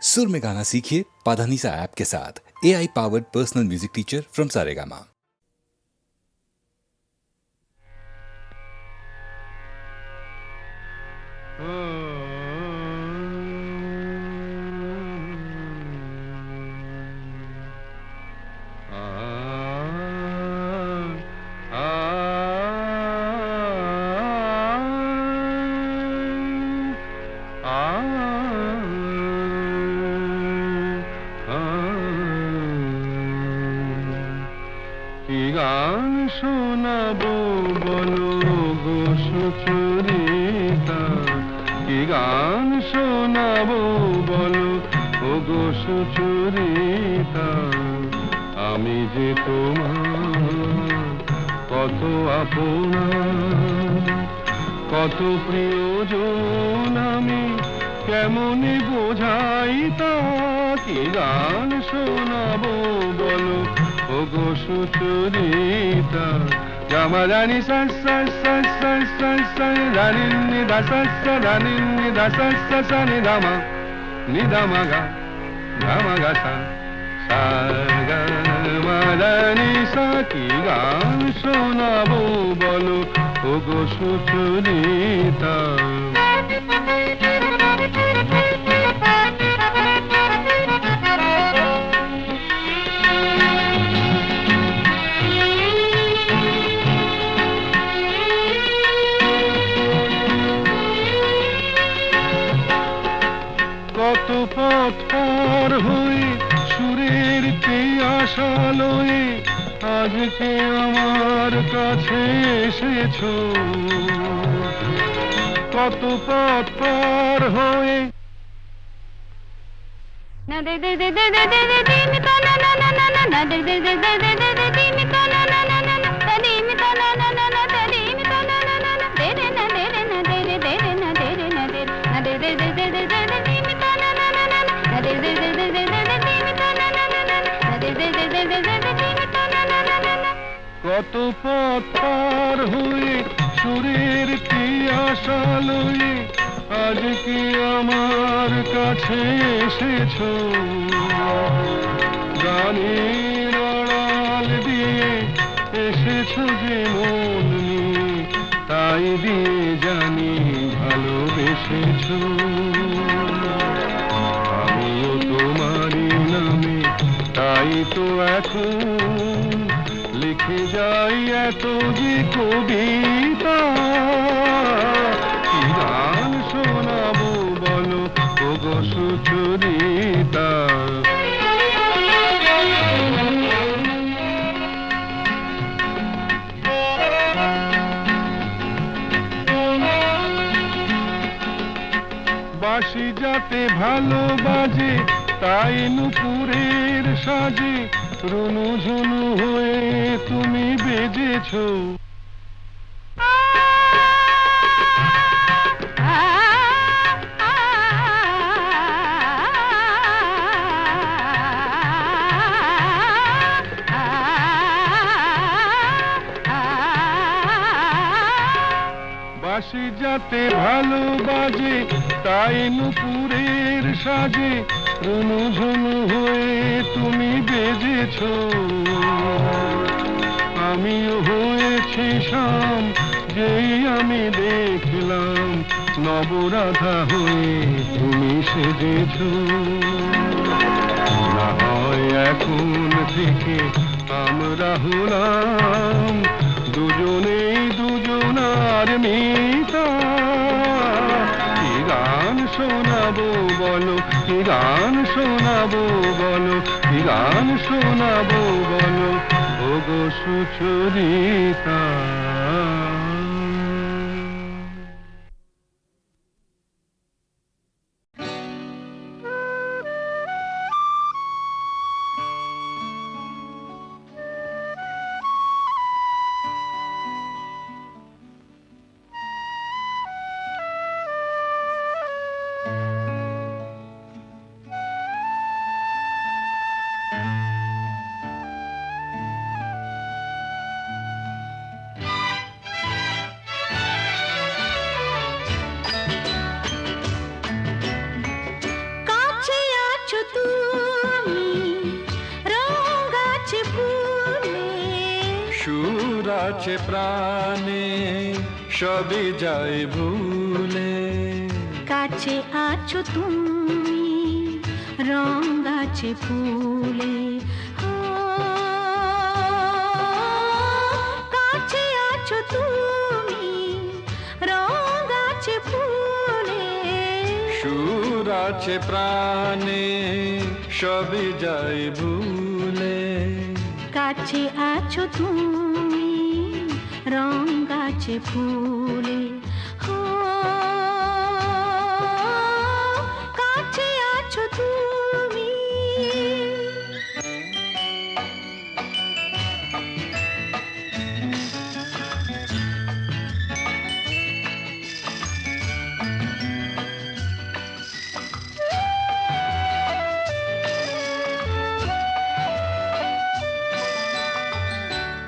सुर में गाना सीखिए पाधानीसा ऐप के साथ। AI powered personal music teacher from Saregama. কি গান শোনাবো বলো গো সুচরিতা, কি গান শোনাবো বলো ও গো সুচরিতা। আমি যে তোমার কত আপনা, কত প্রিয়জন, আমি কেমনে বোঝাই তা। কি গান শোনাবো বলো ও গো সুচরিতা। জামা জানি সা সা সা সা সা সা জানি নি দা সা সা জানি নি দা সা সা সা নি দামা নি দামা গা দামা গা সা সা গা মা জানি সা। কি গান শোনাবো বলো ও গো সুচরিতা। কত পথ পার হয়ে সুরের আশা লয়ে আজকে আমার কাছে এসেছো। কত পথ পার হয়ে না দে দে দে দে দে দে দে দিন তা না না না না না না দে দে দে দে দে দে দে দিন তা না না না না না তা দিন তা না না না না তা দিন তা না না না না দে রে না দে রে না দে রে দে রে না দে রে না দে না দে দে দে দে দে দে দিন তা না না না না না দে দে দে দে দে দে দিন তা না না না না না দে দে দে দে দে দে দিন তা না না না না। কত পথ পার হয়ে সুরের আশা লয়ে আজকে আমার কাছে এসেছো। গানের আড়াল দিয়ে এসেছো যে মন নিয়ে, তাই দিয়ে জানি ভালোবেসেছো। আমিও তোমারই নামে তাই তো এখন লিখে যাই এত যে কবিতা। কি গান শোনাবো বলো ও গো সুচরিতা। বাঁশি যাতে ভালো বাজে তাই নুপুরের সাজে রুনু ঝুনু হয়ে তুমি বেজেছো। বাঁশি যাতে ভালো বাজে তাই নুপুরের সাজে রুনু ঝুনু হয়ে তুমি বেজেছো। আমিও হয়েছি শাম যেই আমি দেখলাম নবরাধা হয়ে তুমি সেজেছো। না হয় এখন থেকে আমরা হলাম দুজনেই দুজনার মিতা। কি গান শোনাবো বলো, কি গান শোনাবো বলো, কি গান শোনাবো বলো ও গো সুচরিতা। আছে প্রাণে সবই যায় ভুলে, কাছে আছো তুমি রং গাছে ফুলে, ও, কাছে আছো তুমি রং গাছে ফুলে, সুর আছে প্রাণে সবই যায় ভুলে, কাছে আছো তুমি রং গাছে ফুলে, ও, কাছে আছো তুমি।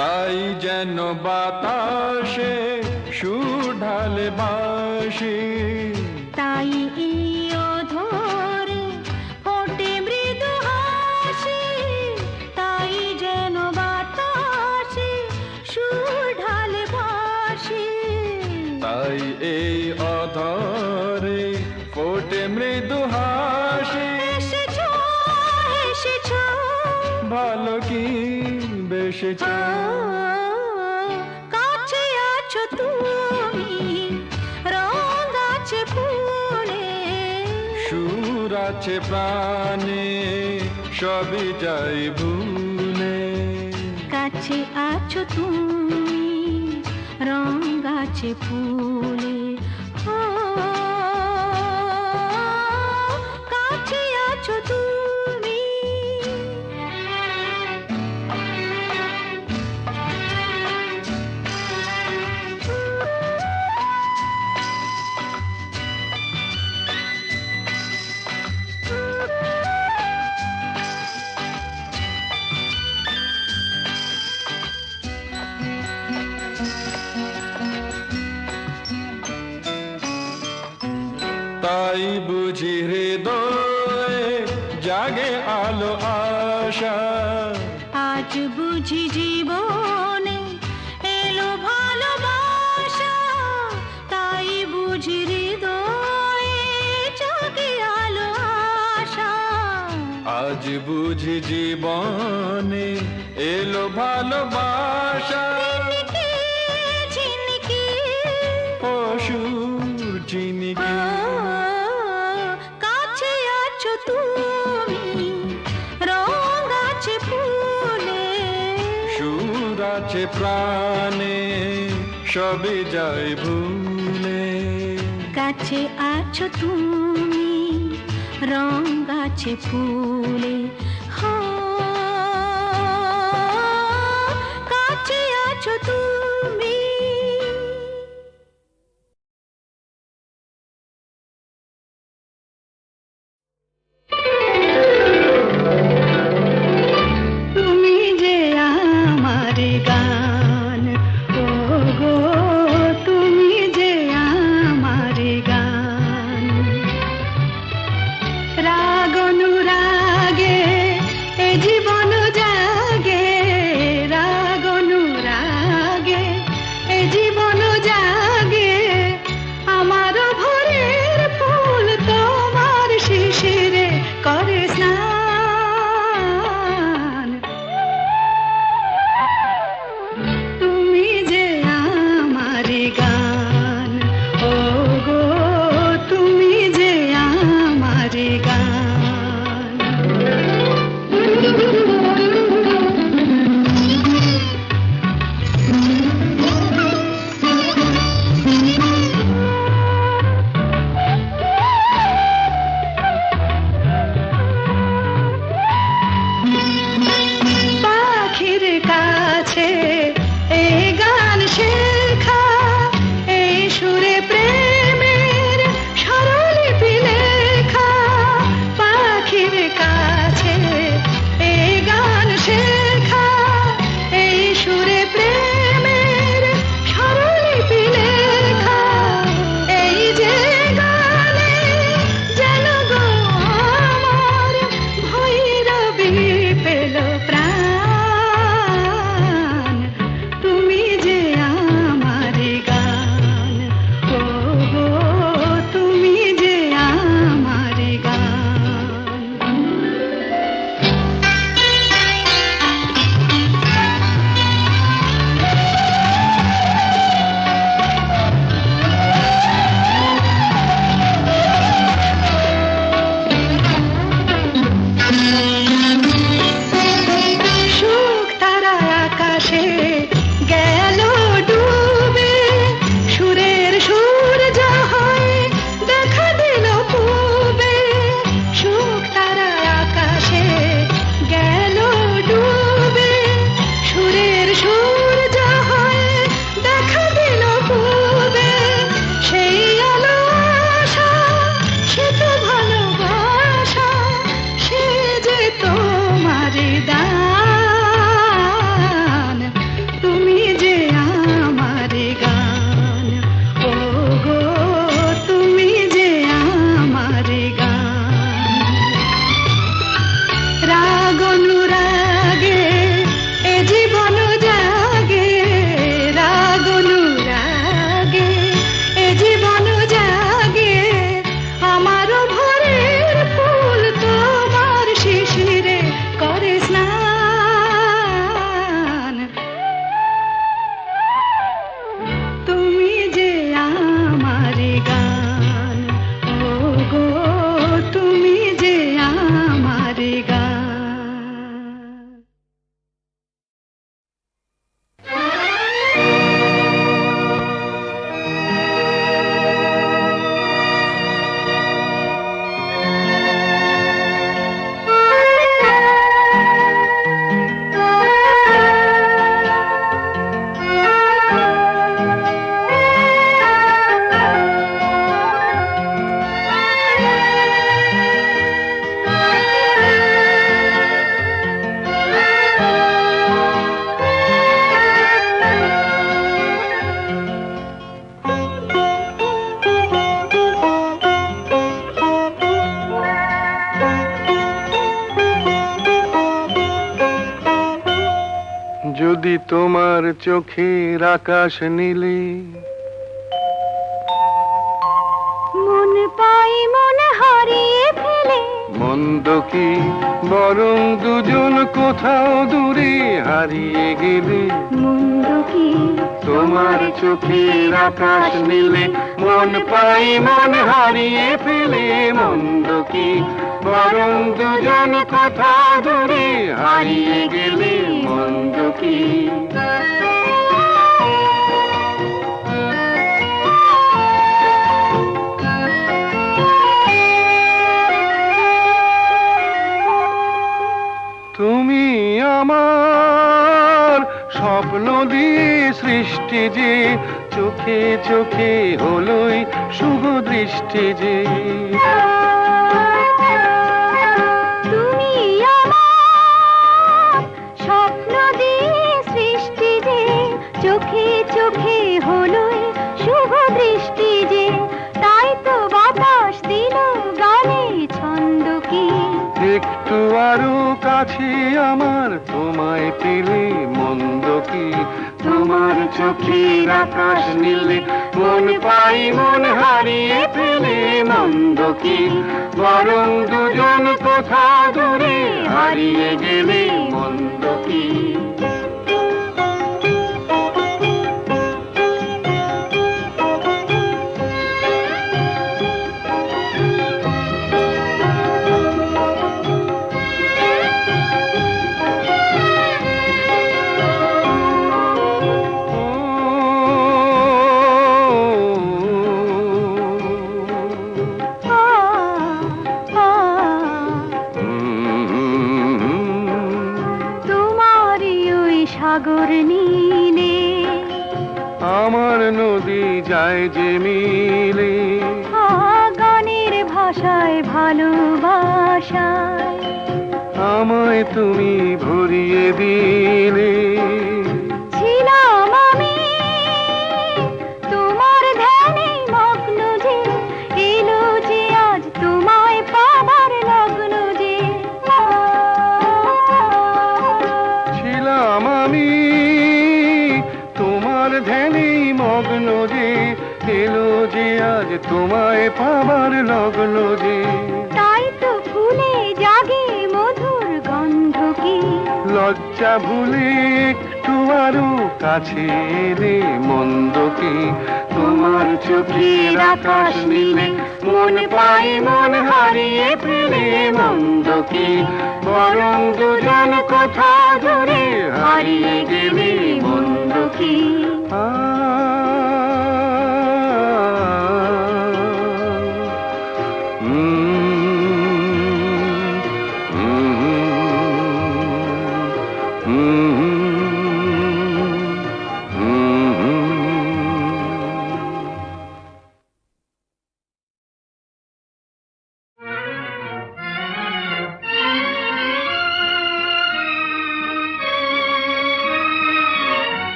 তাই যেন বাতাসে সুর ঢালে বাঁশি, তাই এই অধরে ফোটে মৃদু হাসি, তাই যেন বাতাসে সুর ঢালে বাঁশি, তাই এই অধরে ফোটে মৃদু হাসি। এসেছো এসেছো ভালো কি বেশেছ, কাছে আছো তুমি রং গাছে ফুলে, সুর আছে প্রাণে সবই যায় ভুলে, কাছে আছো তুমি রং গাছে ফুলে, ও, কাছে আছো তুমি। তাই বুঝি হৃদয়ে জাগে আলো আশা, আজ বুঝি জীবনে এলো ভালোবাসা, তাই বুঝি হৃদয়ে জাগে আলো আশা, আজ বুঝি জীবনে এলো ভালোবাসা। ঝিনকে ঝিনকে অসুর চিনিকে কাছে আছো তুমি রং গাছে ফুলে, সুর আছে প্রাণে সবই যায় ভুলে, কাছে আছো তুমি রং গাছে ফুলে, হো, কাছে আছো তুমি। তুমি যে আমার গান, ও গো তুমি যে আমার গান, রাগ অনুরাগে যদি তোমার চোখের আকাশ নীলে মন পাই মন হারিয়ে ফেলে, মন্দ কি বরং দুজন কোথাও দূরে হারিয়ে গেলে। মন্দ কি তোমার চোখের আকাশ নীলে মন পাই মন হারিয়ে ফেলে। মন্দ কি বরং দুজন কোথাও দূরে হারিয়ে গেলে। মন্দ কি তুমি আমার স্বপ্ন দিয়ে সৃষ্টি যে, চোখে চোখে হলোই শুভ দৃষ্টি যে। তুমি আমার স্বপ্ন দিয়ে সৃষ্টি যে, চোখে চোখে হলোই শুভ দৃষ্টি যে। তাই তো বাতাস দিল গানে ছন্দ কি, একটু আরো কাছে আমার তোমায় পেলে। মন্দ কি তোমার চোখের আকাশ নীলে মন পাই মন হারিয়ে ফেলে। মন্দ কি বরং দুজন কোথা দূরে হারিয়ে গেলে। মন্দ কি সাগর নীলে আমার নদী যায় যে মিলে। গানের ভাষায় ভালোবাসায় আমায় তুমি ভরিয়ে দিলে। ছিলাম আমি তোমার ধ্যানে মগ্ন যে, এলো যে আজ তোমায় পাবার লগ্ন যে। ছিলাম আমি তোমার ধ্যানে মগ্ন যে, এলো যে আজ তোমায় পাবার লগ্ন যে। তাই তো ফুলে জাগে মধুর গন্ধ কি, লজ্জা ভুলে একটু আরো কাছে এলে। মন্দ কি তোমার চোখের আকাশ নীলে মন পাই মন হারিয়ে ফেলে। মন্দ কি বরং দুজন কোথা দূরে হারিয়ে গেলে। মন্দ কি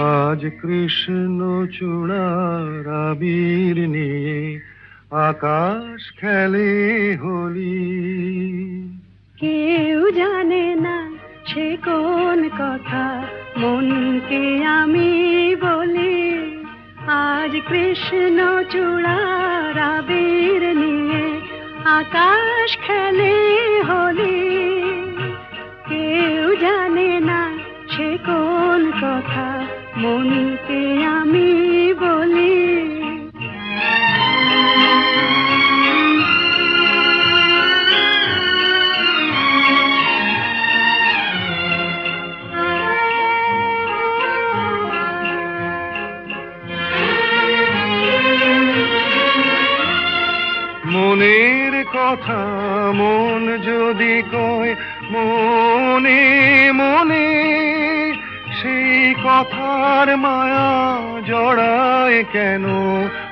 আজ কৃষ্ণ চূড়ার আবির নিয়ে আকাশ খেলে হোলি। কেউ জানে না সে কোন কথা মনকে আমি বলি। আজ কৃষ্ণ চূড়ার আবির নিয়ে আকাশ খেলে হোলি। কেউ জানে না সে কোন কথা মনকে আমি বলি। মনের কথা মন যদি কয় মনে মনে, সেই কথার মায়া জড়ায় কেন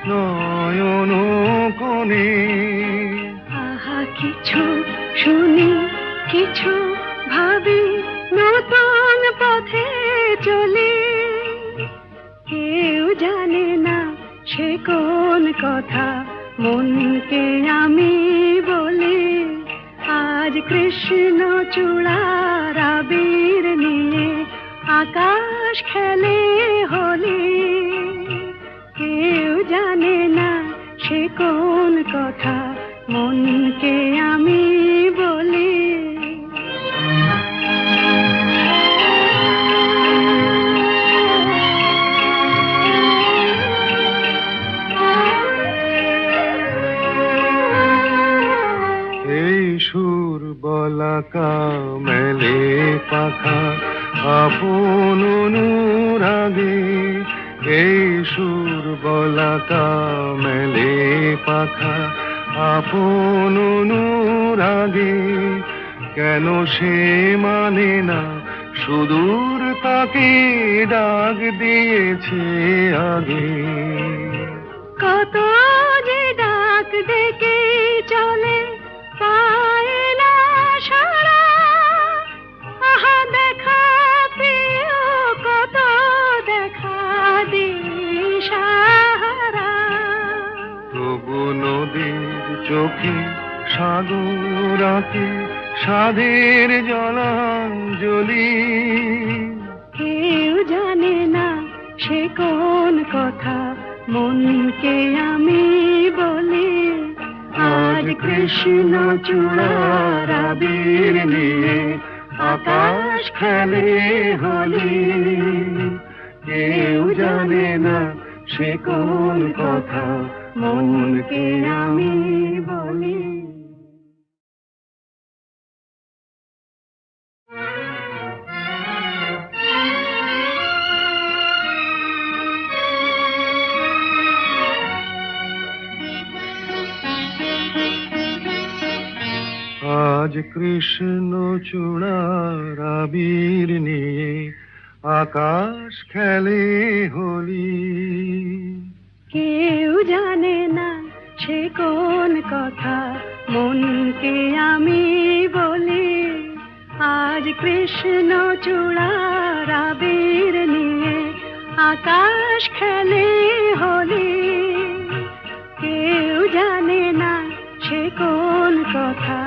নয়ন কোণে। আহা কিছু শুনি কিছু ভাবি, নতুন পথে চলি। কেউ জানে না সে কোন কথা মনকে আমি বলি। আজ কৃষ্ণ চূড়ার আবির নিয়ে আকাশ খেলে হোলি। কেউ জানে না সে কোন কথা মনকে আমি বলি। এই সুর বলাকা মেলে পাখা আপন অনুরাগে। এই সুর বলাকা মেলে পাখা আপন অনুরাগে। কেন সে মানে না সুদূর তাকে ডাক দিয়েছে আগে। কত যে ডাক ডেকে চলে পায় না সারা। আহা দেখা প্রিয় কত দেখা দিশাহারা। তবু নদীর চোখে সাগর আঁকে সাধের জলাঞ্জলি। কেউ জানে না সে কোন কথা মনকে আমি বলি। আজ কৃষ্ণ চূড়ার আবির নিয়ে আকাশ খেলে হোলি। কেউ জানে না সে কোন কথা মনকে আমি বলি। আজ কৃষ্ণ চূড়ার আবির নিয়ে আকাশ খেলে হোলি। কেউ জানে না সে কোন কথা মনকে আমি বলি। আজ কৃষ্ণ চূড়ার আবির নিয়ে আকাশ খেলে হোলি। কেউ জানে না সে কোন কথা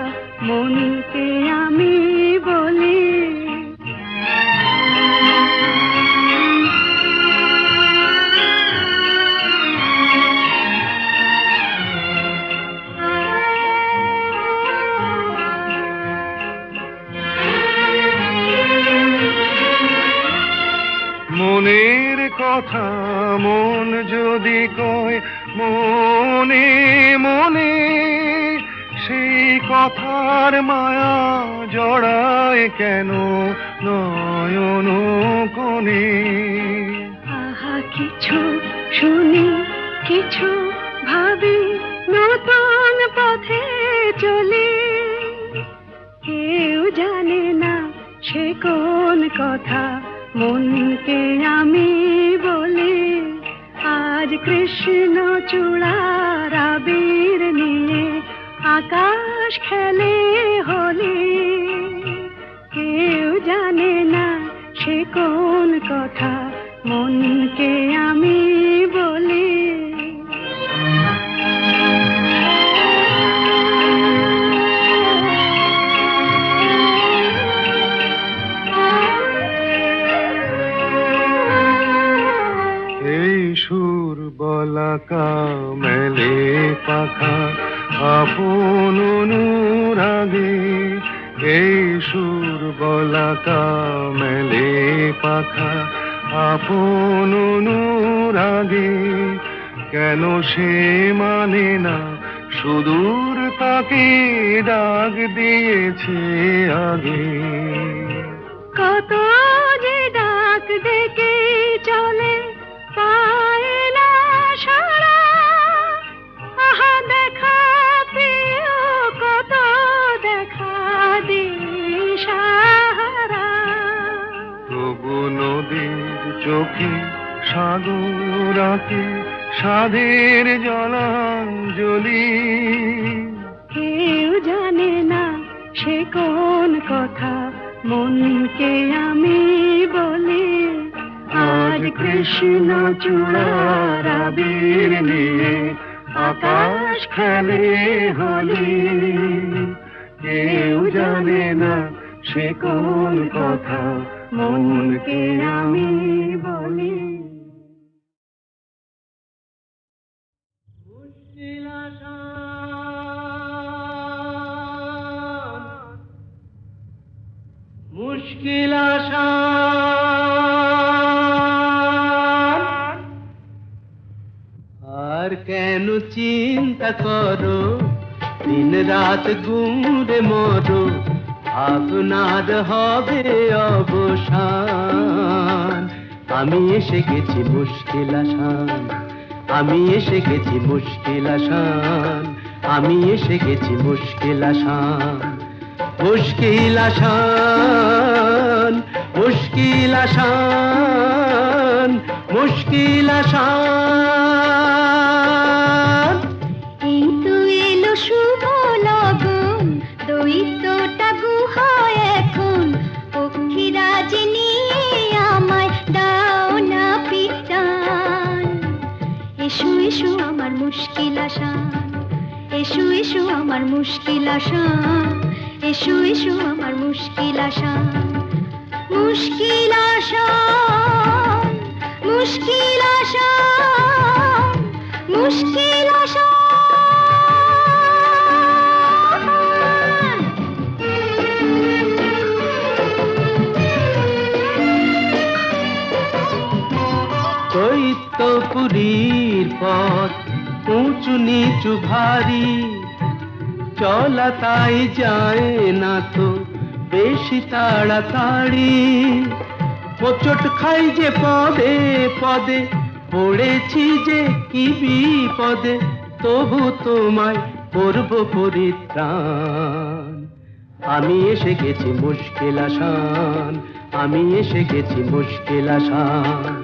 মনকে আমি বলি। মনের কথা মন যদি কয় মনে মনে, সেই কথার মায়া জড়ায় কেন নয়ন কোণে। আহা কিছু শুনি কিছু ভাবি নতুন পথে চলি। কেউ জানে না সে কোন কথা মনকে আমি বলি। আজ কৃষ্ণ চূড়ার আবির নিয়ে আকাশ খেলে হোলি। কেউ জানে না সে কোন কথা মনকে আমি বলি। এই সুর বলাকা মেলে পাখা আপন অনুরাগে। এই সুর বলাকা মেলে পাখা আপন অনুরাগে। কেন সে মানে না সুদূর তাকে ডাক দিয়েছে আগে। কত যে ডাক ডেকে চলে পায় না সারা। আহা দেখা প্রিয় কত দেখা দিশাহারা। তবু নদীর চোখে সাগর আঁকে সাধের জলাঞ্জলি। কেউ জানে না সে কোন কথা মনকে আমি বলি। আজ কৃষ্ণ চূড়ার আবির নিয়ে আকাশ খেলে হোলি। কেউ জানে না সে কোন কথা মনকে আমি বলি। মুশকিল আসান, আর কেন চিন্তা করো, দিন রাত ঘুরে মরো, আপনার হবে অবসান। আমি এসে গেছি মুশকিল আসান, আমি এসে গেছি মুশকিল আসান, আমি এসে গেছি মুশকিল আসান। মুশকিল আসান, মুশকিল আসান, মুশকিল আসান। এই তো এলো শুভ লগন, দৈত্যটা গুহায় এখন, পক্ষীরাজ নিয়ে আমায় দাও না পিটান। এসো এসো আমার মুশকিল আসান, এসো এসো আমার মুশকিল আসান, এসো এসো আমার মুশকিল আসান। মুশকিল আসান, মুশকিল আসান, মুশকিল আসান। দৈত্যপুরীর পথ উঁচু নিচু ভারী, চলা তাই যায় না তো বেশি তাড়াতাড়ি। হোঁচট খাই যে পদে পদে, পড়েছি যে কি বিপদে, তবু তোমায় করব পরিত্রাণ। আমি এসে গেছি মুশকিল আসান, আমি এসে গেছি মুশকিল আসান।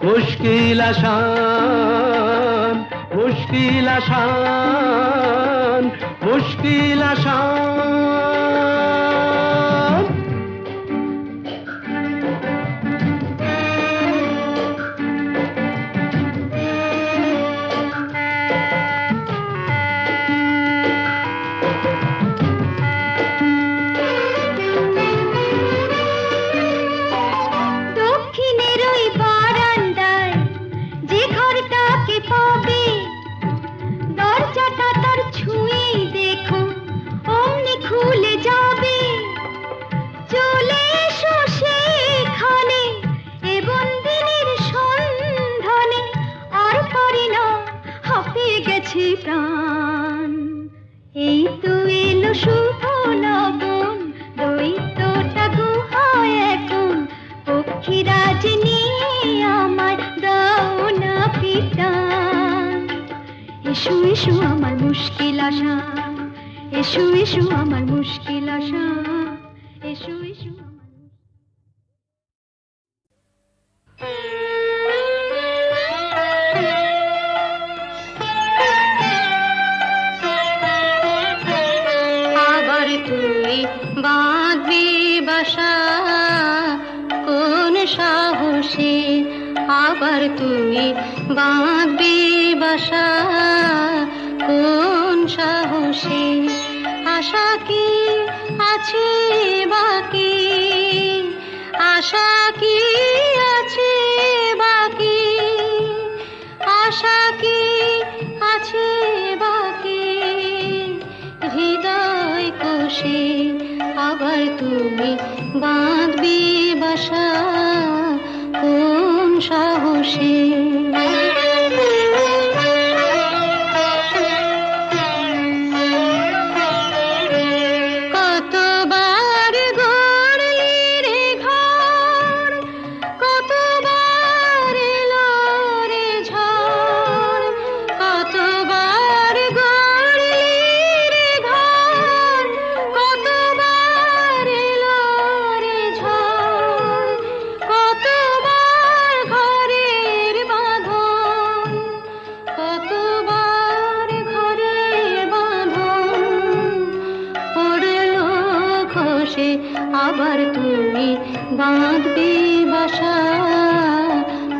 মুশকিল আসান, মুশকিল আসান, মুশকিল আসান। দক্ষিণের ওই বারান্দায় যে ঘরটাকে পাবে, দরজাটা তার ছুঁয়েই দেখো অমনি খুলে যাবে। চলে এসো সেখানে এ বন্দিনীর সন্ধানে, আর পারি না হাঁপিয়ে গেছে প্রাণ। এই তো এলো শুভ লগন, দৈত্যটা গুহায় এখন, পক্ষীরাজ নিয়ে আমায় দাও না পিটান। এসো এসো আমার মুশকিল আসান, এসো এসো আমার মুশকিল আসান, এসো এসো আমার। আবার তুই বাঁধবি বাসা কোন সাহসে, আবার তুই বাঁধবি বাসা কোন সাহসে। আশা কি আছে বাকি, আশা কি আছে বাকি, আশা কি আছে বাকি হৃদয় কোষে। আবার তুমি বাঁধবি বাসা কোন সাহসে। কতবার গড়লি রে ঘর, কতবার এলো রে ঝড়, কতবার গড়লি রে ঘর, কতবার এলো রে ঝড়, কতবার ঘরের বাঁধন, কতবার ঘরের বাঁধন পড়লো খসে। আবার তুমি বাঁধবি বাসা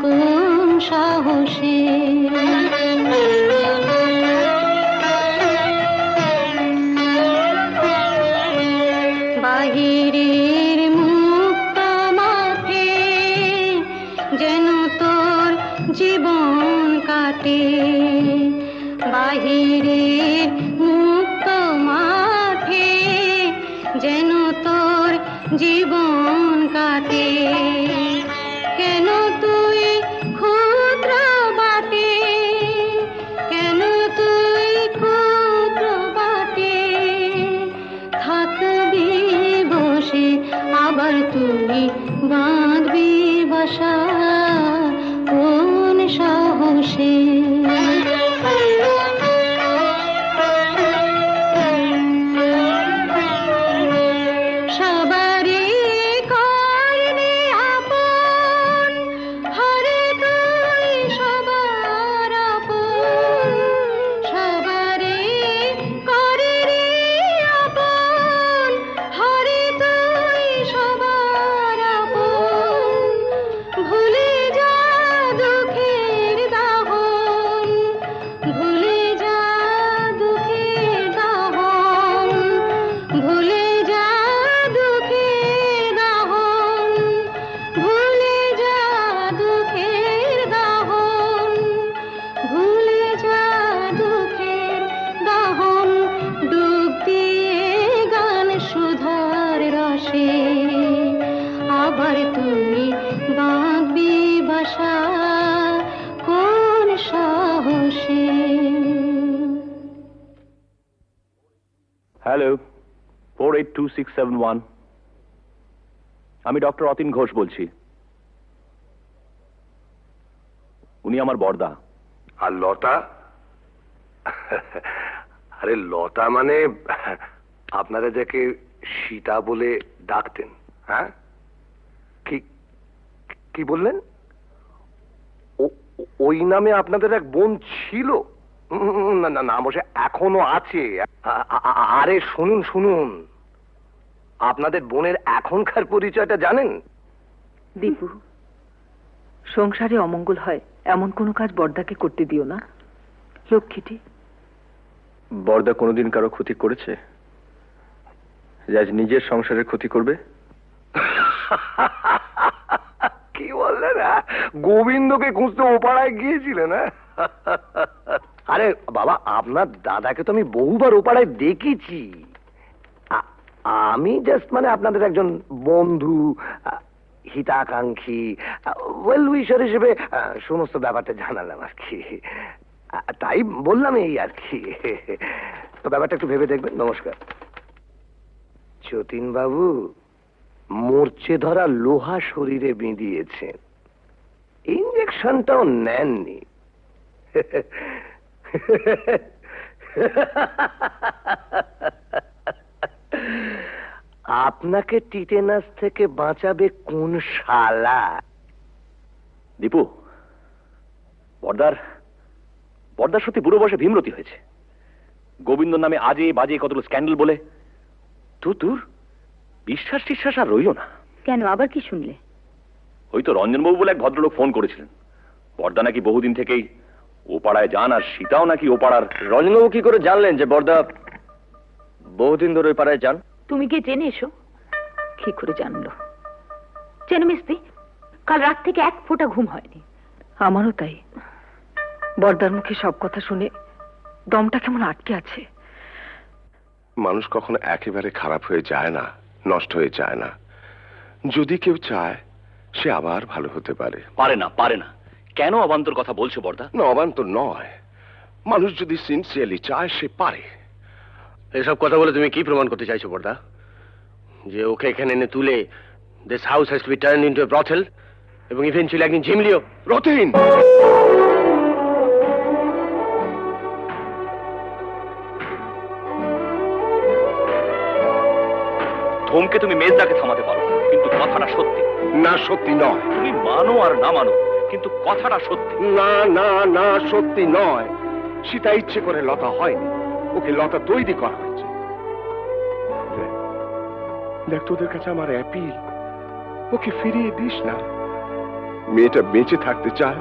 কোন সাহসে। শরীরের মুক্ত মাঠে যেন তোর জীবন কাটে। কেন তুই ক্ষুদ্র বাটে, কেন তুই ক্ষুদ্র বাটে থাকবি বসে, আবার তুই বাঁধবি বাসা কোন সাহসে। সবারই করবি আপন, হরে তুই সবার আপন। সবারই করবি আপন, হরে তুই সবার আপন। ভুলে যা দুঃখের দাহন, ভুলে যা দুঃখের দাহন, ভুলে যা দুঃখের দাহন, ভুলে যা দুঃখের দাহন, ভুলে যা দুঃখের দাহন। ডুব দিয়ে গান সুধার রসে, আবার তুমি বাঁধবি বাসা কোন সাহসে। হ্যালো, 482671। আমি ডক্টর অতীন ঘোষ বলছি। উনি আমার বড়দা। আর লতা? আরে লতা মানে আপনারা যাকে সীতা বলে ডাকতেন, হ্যাঁ? কি কি বললেন? ওই নামে আপনাদের এক বোন ছিল? না না না, অবশ্য এখনো আছে। আরে শুনুন শুনুন, আপনাদের বোনের এখনকার পরিচয়টা জানেন? দীপু, সংসারে অমঙ্গল হয় এমন কোনো কাজ বড়দাকে করতে দিও না, লক্ষ্মীটি। বড়দা কোনোদিন কারো ক্ষতি করেছে যে আজ নিজের সংসারের ক্ষতি করবে? কি বললেন? গোবিন্দকে খুঁজতে ওপাড়ায় গিয়েছিলেন? আরে বাবা, আপনার দাদাকে তো আমি বহুবার ওপাড়ায় দেখেছি। আমি জাস্ট মানে আপনাদের একজন বন্ধু, হিতাকাঙ্ক্ষী, ওয়েল উইশার হিসেবে সমস্ত ব্যাপারটা জানালাম আর কি। তাই বললাম এই আর কি। তো ব্যাপারটা একটু ভেবে দেখবেন। নমস্কার। যতীন বাবু মরচে ধরা লোহা শরীরে বিঁধিয়েছেন, ইঞ্জেকশনটাও নেননি। আপনাকে টিটেনাস থেকে বাঁচাবে কোন শালা? দীপু, বড়দার সত্যি বুড়ো বয়সে ভীমরতি হয়েছে। গোবিন্দ নামে আজে বাজে কতগুলো স্ক্যান্ডাল বলে তোর বিশ্বাস টিশ্বাস আর রইল না। কেন, আবার কি শুনলে? ওই তো রঞ্জনবাবু বলে এক ভদ্রলোক ফোন করেছিলেন, বড়দা নাকি বহুদিন থেকেই ও পাড়ায় যান, আর সীতাও নাকি ও পাড়ার। রঞ্জনবাবু কি করে জানলেন যে বড়দা বহুদিন ধরে ওই পাড়ায় যান? তুমি গিয়ে জেনে এসো। কি করে জানলো? জেনে মিস্তি, কাল রাত থেকে এক ফোঁটা ঘুম হয়নি। আমারও তাই। বড়দার মুখে সব কথা শুনে দমটা কেমন আটকে আছে। মানুষ কখনো একেবারে খারাপ হয়ে যায় না, নষ্ট হয়ে যায় না। যদি কেউ চায় সে আবার ভালো হতে পারে। পারে না। কেন অবান্তর কথা বলছো বড়দা? না, অবান্তর নয়। মানুষ যদি সিনসিয়ারলি চায় সে পারে। এসব কথা বলে তুমি কি প্রমাণ করতে চাইছো বড়দা? যে ওকে এখানে এনে তুলে this house has to be turned into a brothel এবং ইভেন্চুয়ালি একদিন ঝিমলিও? রতিন, থমকে তুমি মেজদাকে থামাতে পারো, কিন্তু কথাটা সত্যি। না সত্যি নয়। তুমি মানো আর না মানো, কিন্তু কথাটা সত্যি। না না না, সত্যি নয়। সীতা ইচ্ছে করে লতা হয়নি, ওকে লতা তৈরি করা হয়েছে। দেখ, তোদের কাছে আমার অ্যাপিল, ওকে ফিরিয়ে দিস না। মেয়েটা বেঁচে থাকতে চায়,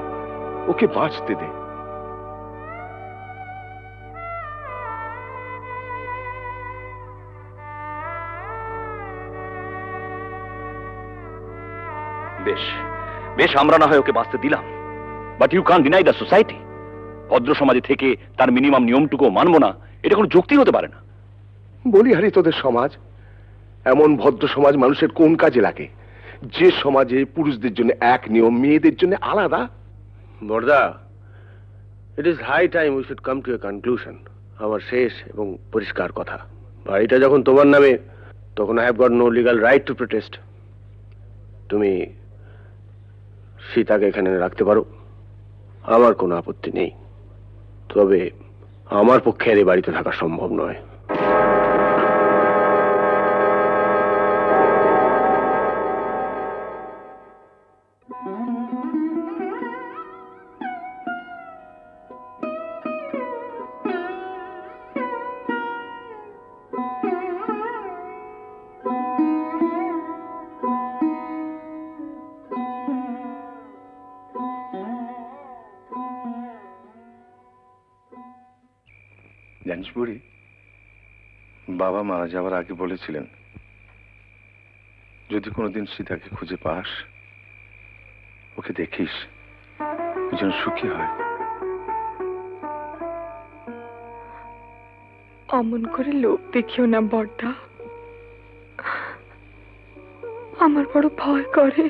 ওকে বাঁচতে দে। বেশ, আমরা না হয় ওকে বাঁচতে দিলাম, but you can't deny the society. ভদ্র সমাজে থেকে তার মিনিমাম নিয়মটুকু মানবো না, এটা কোনো যুক্তি হতে পারে না। বলিহারি তোদের সমাজ, এমন ভদ্র সমাজ মানুষের কোন কাজে লাগে যে সমাজে পুরুষদের জন্য এক নিয়ম, মেয়েদের জন্য আলাদা? বর্দা, it is high time we should come to a conclusion. আমার শেষ এবং পরিষ্কার কথা, বাড়িটা যখন তোমার নামে, তখন I have got no legal right to protest. তুমি সীতাকে এখানে রাখতে পারো, আমার কোনো আপত্তি নেই। তবে আমার পক্ষে আর এই বাড়িতে থাকা সম্ভব নয়। জানিস বুড়ি, বাবা মারা যাওয়ার আগে বলেছিলেন যদি কোনোদিন সীতাকে খুঁজে পাস, ওকে দেখিস, দুজন সুখী হয়। অমন করে লোভ দেখিও না বড়দা, আমার বড় ভয় করে।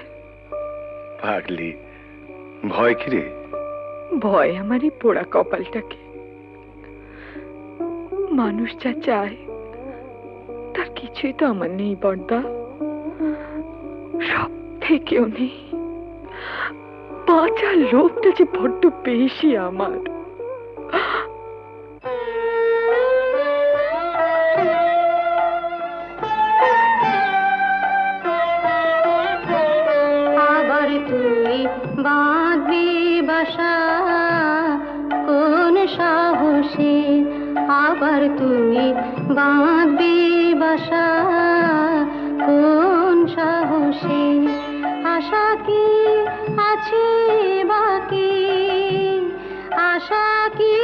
পাগলি, ভয় কি রে? ভয় আমার এই পোড়া কপালটাকে। মানুষ যা চায় তার কিছুই তো আমার নেই বড়দা, সব থেকেও নেই। বাঁচার লোভটা যে বড্ড বেশি আমার। আবার তুই বাঁধবি বাসা কোন সাহসে, আবার তুই বাঁধবি বাসা কোন সাহসে, আশা কি আছে বাকি, আশা কি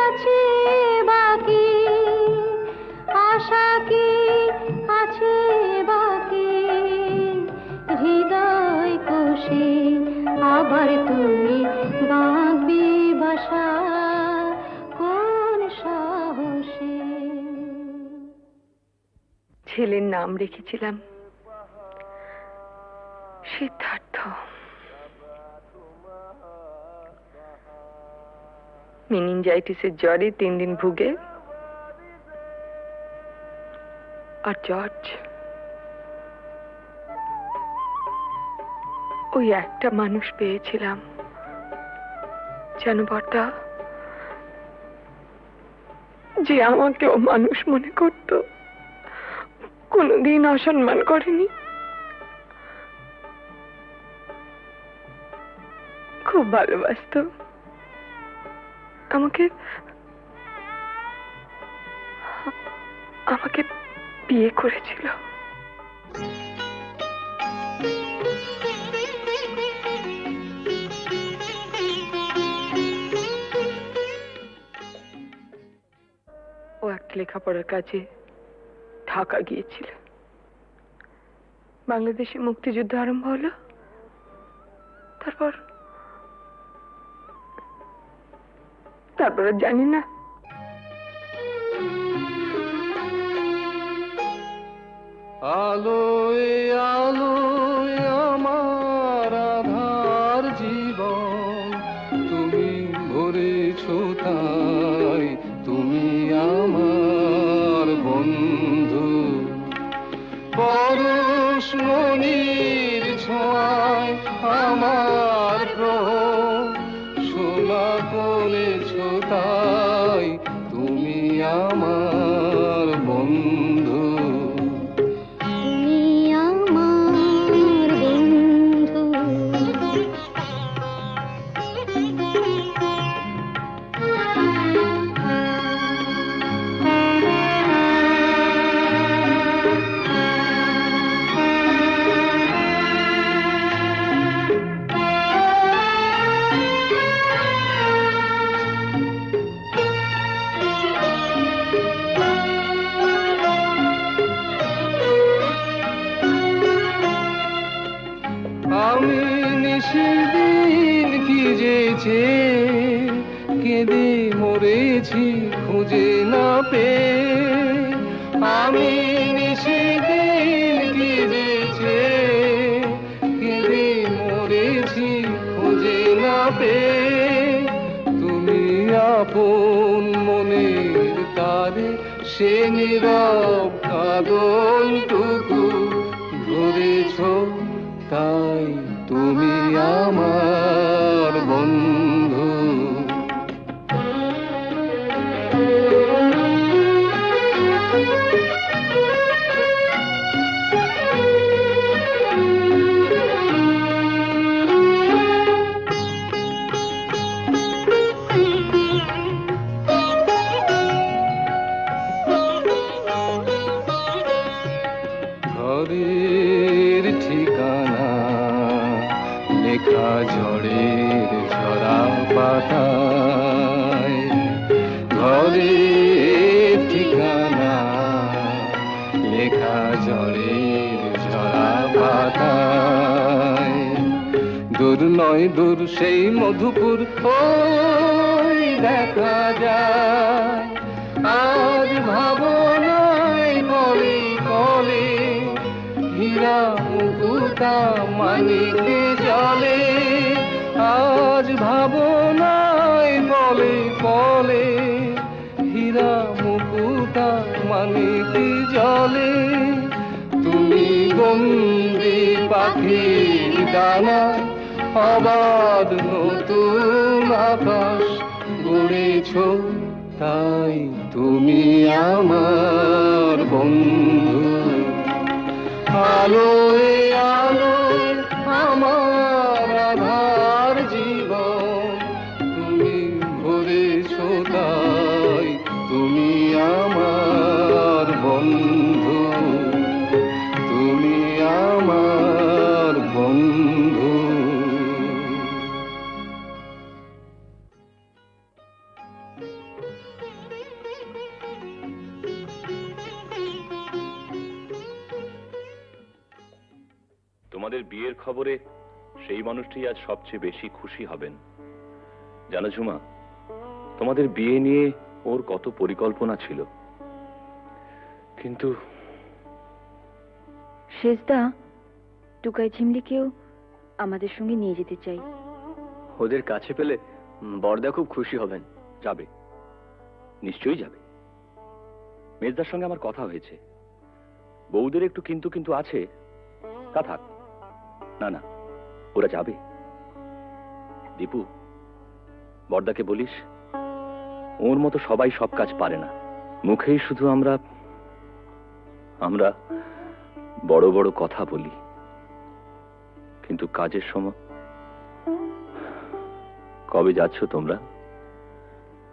আছে বাকি, আশা কি আছে বাকি হৃদয় কোষে, আবার তুই বাঁধবি বাসা কোন সাহসে। ছেলের নাম রেখেছিলাম সিদ্ধার্থ। মেনিনজাইটিসের জ্বরে 3 দিন ভুগে, আর জর্জ ওই একটা মানুষ পেয়েছিলাম যেন বড়দা, যে আমাকেও মানুষ মনে করত, কোনোদিন অসম্মান করেনি। খুব ভালোবাসতো আমাকে, আমাকে বিয়ে করেছিল। ও একটা লেখাপড়ার কাজে ঢাকা গিয়েছিল। বাংলাদেশে মুক্তিযুদ্ধ আরম্ভ হলো, তারপর জানি না। আলোয় আলোয় আমার আধার জীবন, তুমি ভরেছ তাই, তুমি আমার বন্ধু। পরশ মনির ছোঁয়ায় আমার গ্রহ সোনা করেছ তাই, তুমি আমার বন্ধু। তুমি আমার বন্ধু, পেয়ে আমি নিশিদিন কেঁদেছে কেঁদে মরেছি খুঁজে না পেয়ে তুমি আপন মনের তারে সে নীরব কাঁদনটুকু ধরেছ তাই তুমি আমার বন্ধু। ঘরের ঠিকানা লেখা ঝড়ের ঝরা পাতায়, ঘরের ঠিকানা লেখা ঝড়ের ঝরা পাতায়। দূর নয় দূর সেই মধুপুর ওই দেখা যায়, আজ ভাবনায় কলে কলে হীরা মুকুতা মানিকে জলে, আজ ভাবনায় বলে বলে হীরা মুকুতা মানিকে জলে। তুমি বন্দি পাখির ডানা আবার নতুন আকাশ গড়েছ তাই তুমি আমার বন্ধু। আলোয় আলোয় আমার আধার জীবন তুমি ভরেছ তাই তুমি আমার বন্ধু, তুমি আমার বন্ধু। তোমাদের বিয়ের খবরে সেই মানুষটি আজ সবচেয়ে বেশি খুশি হবেন। জানো ঝুমা, তোমাদের বিয়ে নিয়ে ওর কত পরিকল্পনা ছিল, কিন্তু শেষদা টুকাই ঝিমলিকেও আমাদের সঙ্গে নিয়ে যেতে চাই। ওদের কাছে পেলে বড়দা খুব খুশি হবেন। যাবে, নিশ্চয়ই যাবে। মেজদার সঙ্গে আমার কথা হয়েছে, বউদের একটু কিন্তু কিন্তু আছে, তা থাক। না না, ওরা যাবে। দীপু, বড়দাকে বলিস ওর মতো সবাই সব কাজ পারে না, মুখেই শুধু আমরা আমরা বড় বড় কথা বলি, কিন্তু কাজের সময়। কবে যাচ্ছ তোমরা?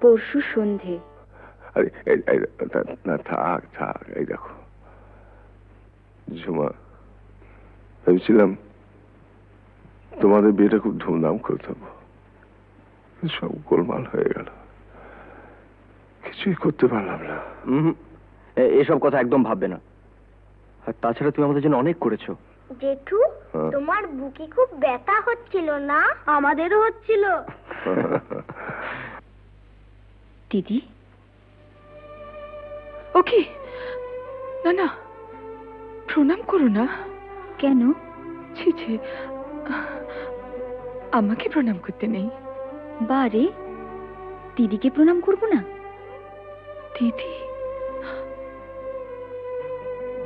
পরশু সন্ধে। আরে না থাক থাক, এই দেখো ঝুমা, ভেবেছিলাম তোমাদের বিয়েটা খুব ধুমধাম করতে হবে, সব গোলমাল হয়ে গেল, কিছুই করতে পারলাম না। এসব কথা একদম ভাববে না, আর তাছাড়া তুমি আমাদের জন্য অনেক করেছো। জেঠু, তোমার বুকে খুব ব্যথা হচ্ছিল না? আমাদেরও হচ্ছিল। দিদি ওকে, না না, প্রণাম করো না। কেন? ছি ছি, আমাকে প্রণাম করতে নেই। বারে, দিদিকে প্রণাম করব না? দিদি,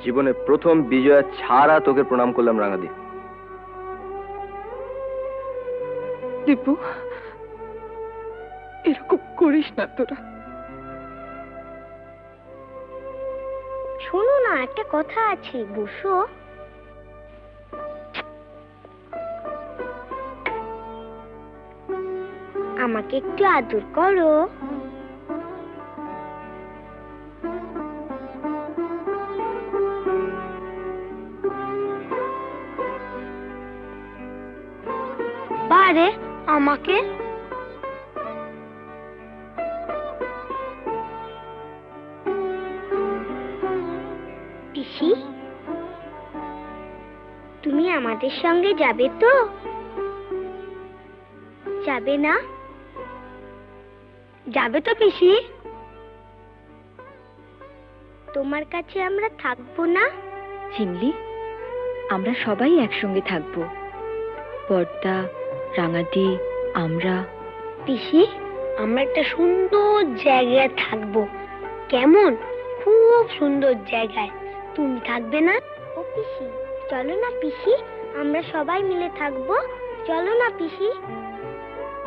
জীবনে প্রথম বিজয়া ছাড়া তোকে প্রণাম করলাম রাঙাদি। দীপু, এরকম করিস না তোরা। শোনো না, একটা কথা আছে, বসো। আমাকে একটু আদর করো। বারে আমাকে পিসি, তুমি আমাদের সঙ্গে যাবে তো? যাবে না? যাবে তো পিসি? তোমার কাছে আমরা থাকবো না? চিমলি, আমরা সবাই একসঙ্গে থাকবো। বর্দা, রাঙাদি, আমরা। পিসি, আমরা একটা সুন্দর জায়গায় থাকবো। কেমন? খুব সুন্দর জায়গায়। তুমি থাকবে না? ও পিসি, চলো না পিসি, আমরা সবাই মিলে থাকবো। চলো না পিসি।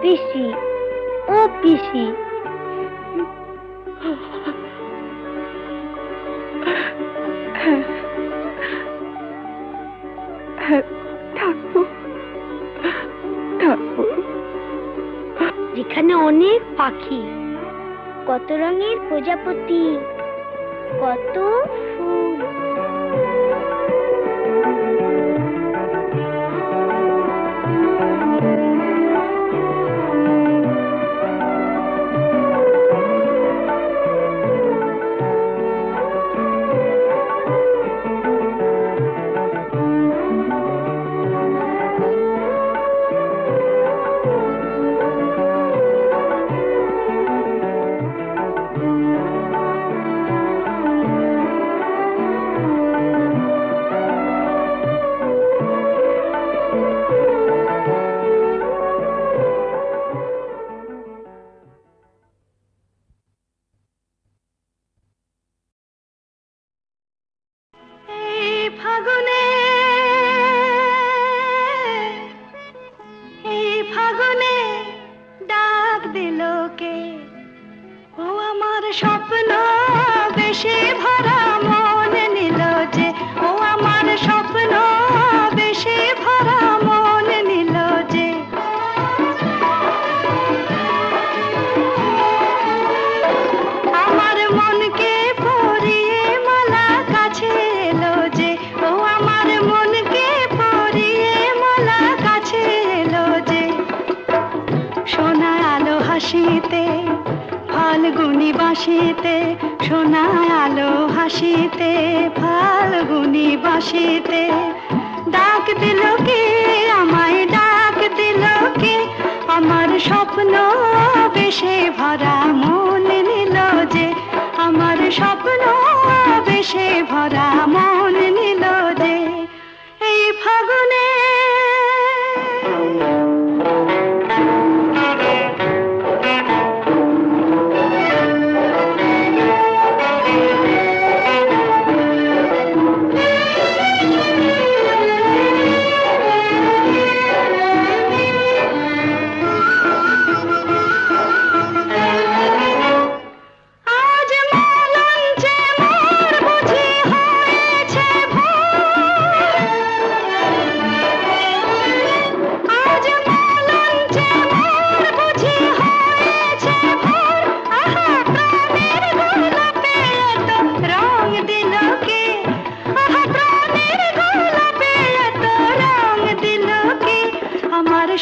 পিসি, ও পিসি। হ্যাঁ, থাকবো থাকবো। যেখানে অনেক পাখি, কত রঙের প্রজাপতি, কত ফুল। স্বপ্ন বেশি ভরা মন নিল যে, ও আমার স্বপ্ন বেশি ভরা মন নিল যে। আমার মনকে পরিয়ে মালা কাছে এলো যে, ও আমার মনকে পরিয়ে মালা কাছে এলো যে। সোনা আলো হাসিতে ফাল্গুনি বাঁশিতে, সোনা আলো হাসিতে ফাল্গুনি বাঁশিতে, ডাক দিল কে আমায়, ডাক দিল কে। আমার স্বপ্ন বেশে ভরা মন নিল যে, আমার স্বপ্ন বেশে ভরা মন নিল যে। এই ফাগুনে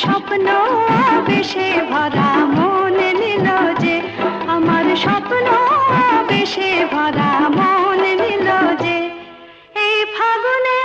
স্বপ্ন বেশে ভরা মন নিল যে, আমার স্বপ্ন বেশে ভরা মন নিল যে। এই ফাগুনে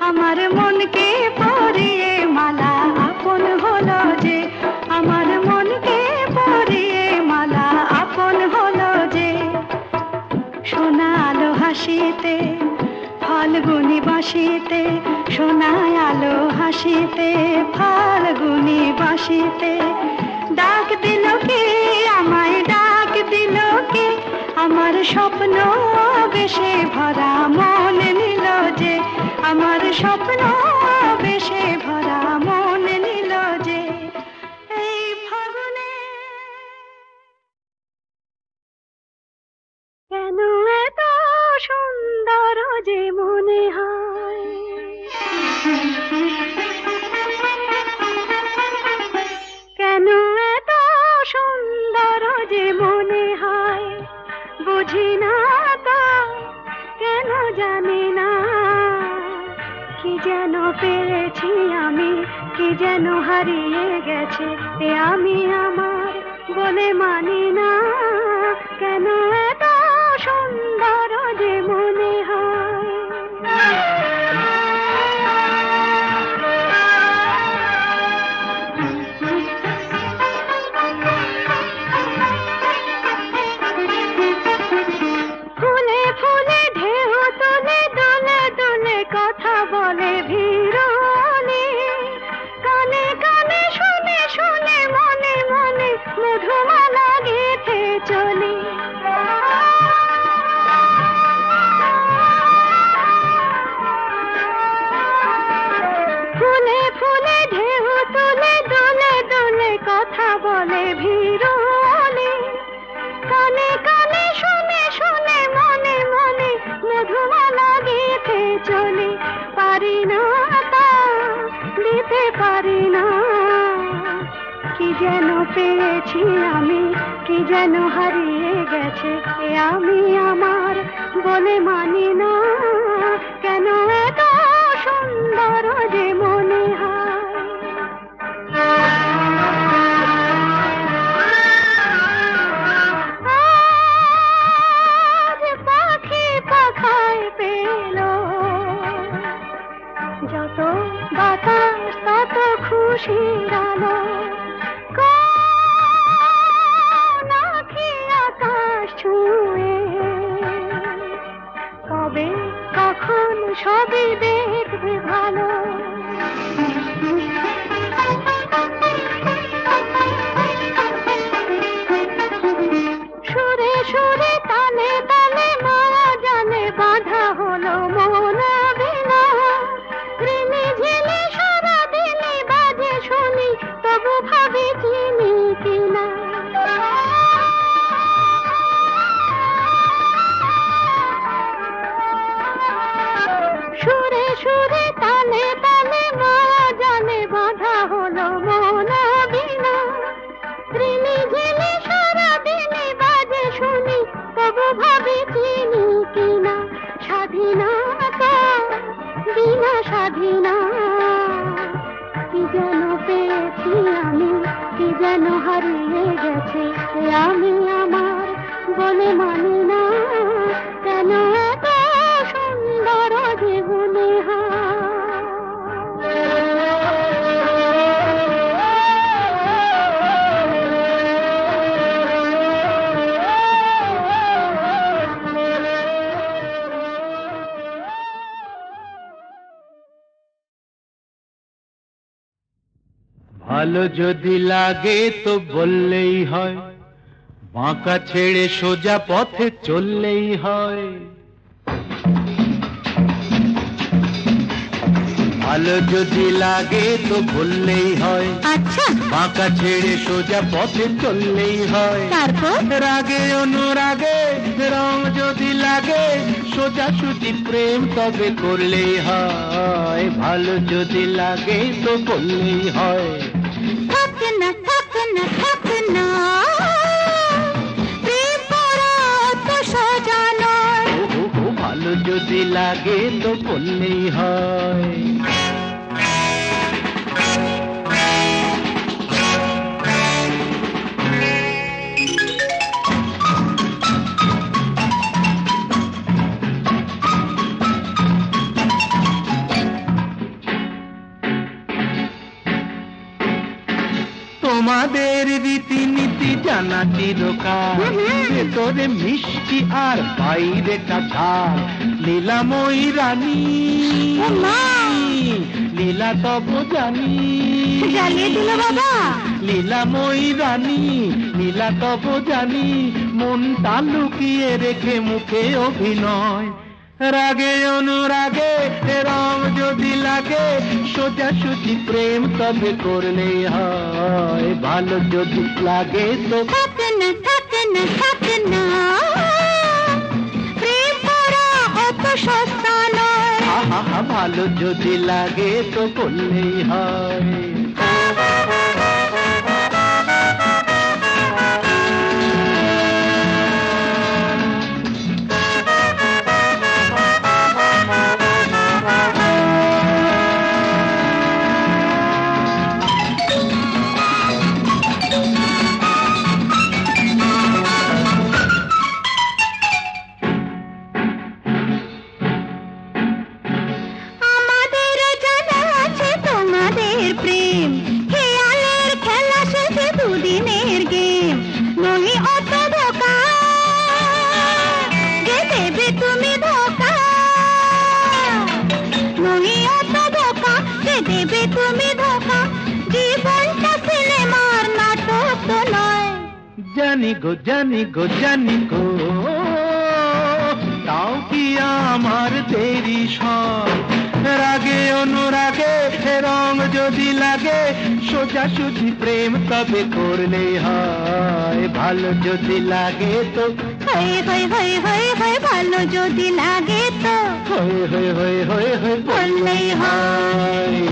আমার মনকে পরিয়ে মালা আপন হলো যে, আমার মনকে পরিয়ে মালা আপন হলো যে। সোনা আলো হাসিতে ফাল্গুনি বাঁশিতে, সোনা আলো হাসিতে ফাল্গুনি বাঁশিতে, ডাক দিল কে আমায়, ডাক দিল কে। আমার স্বপ্ন বেশে ভরা মন নিল যে, আমার স্বপ্ন বেশে ভরা মন নিল যে। এই ফাগুনে কেন এত বুঝি না তো কেন জানি না কি যেন পেয়েছি আমি কি যেন হারিয়ে গেছে এ আমি আমার বলে মানি না কেন এত সুন্দর যে মনে হয় ফুলে ফুলে ঢেউ তুলে দুলে দুলে কথা বলে ভিড়নে কানে কানে শুনে শুনে মনে মনে মধুমালা গেঁথে চলি ফুলে ফুলে ঢেউ তুলে দুলে দুলে কথা বলে ভিড়নে কানে কানে শুনে শুনে মনে মনে মধুমালা গেঁথে চলে পারি না তা দিতে পারি না কি যেন পেয়েছি আমি কি যেন হারিয়ে গেছে এ আমি আমার বলে মানি না কেন এত সুন্দর যে মনে হয় আজ পাখি পাখায় পেল যত বাতাস তত খুশির আলো কোন আঁখি আকাশ ছুঁয়ে কবে কখন সবই দেখবে ভালো সুরে সুরে তালে তালে মায়া জানে বাঁধা হলো মন বিনা রিমি ঝিলি সারা দিনে বাজে শুনি তবু ভাবি চিনি কিনা সুরে সুরে তালে তালে মায়া জানে বাঁধা হলো মন বিনা রিমি ঝিলি সারা দিনে বাজে শুনি তবু ভাবি চিনি কিনা স্বাধীনতা বিনা স্বাধীনা কি যেন পেয়েছি আমি কি যেন হারিয়ে গেছে এ আমি আমার বলে মানি না কেন এত সুন্দর জীবনে ভালো যদি লাগে তো বললেই হয় বাঁকা ছেড়ে সোজা পথে চললেই হয় ভালো যদি লাগে তো বললেই হয় আচ্ছা বাঁকা ছেড়ে সোজা পথে চললেই হয় তারপর রাগে অনুরাগে রং যদি লাগে সোজা সুজি প্রেম তবে করলেই হয় ভালো যদি লাগে তো বললেই হয় থাক না থাক না থাক না প্রেম করা তো সোজা নয় ভালো যদি লাগে তো বললেই হয় তোমাদের রীতিনীতি জানা চিরকাল ভেতরে মিষ্টি আর বাইরে কাঁঠাল লীলাময়ী রানী লীলা তব জানি জ্বালিয়ে দিল বাবা লীলাময়ী রানী লীলা তব জানি মনটা লুকিয়ে রেখে মুখে অভিনয় রাগে অনুরাগে রং যদি লাগে সোজা সুজি প্রেম তবে করলেই হয় ভালো যদি লাগে তো থাক না থাক না থাক না প্রেম করা অত সস্তা নয় ভালো যদি লাগে তো করলেই হয় দেবে তুমি ধোকা, জীবনটা সিনেমার নাটক তো নয়। জানি গো জানি গো জানি গো, তাও কি আমার দেরি সব, রাগে অনুরাগে রং যদি লাগে, সোজাসুজি প্রেম তবে করলেই হয়, ভালো যদি লাগে তো হয়ে হয়ে হয়ে হয়ে হয়ে ভালো যদি লাগে তো হয়ে হয়ে হয়ে হয়ে হয়ে বললেই হয়।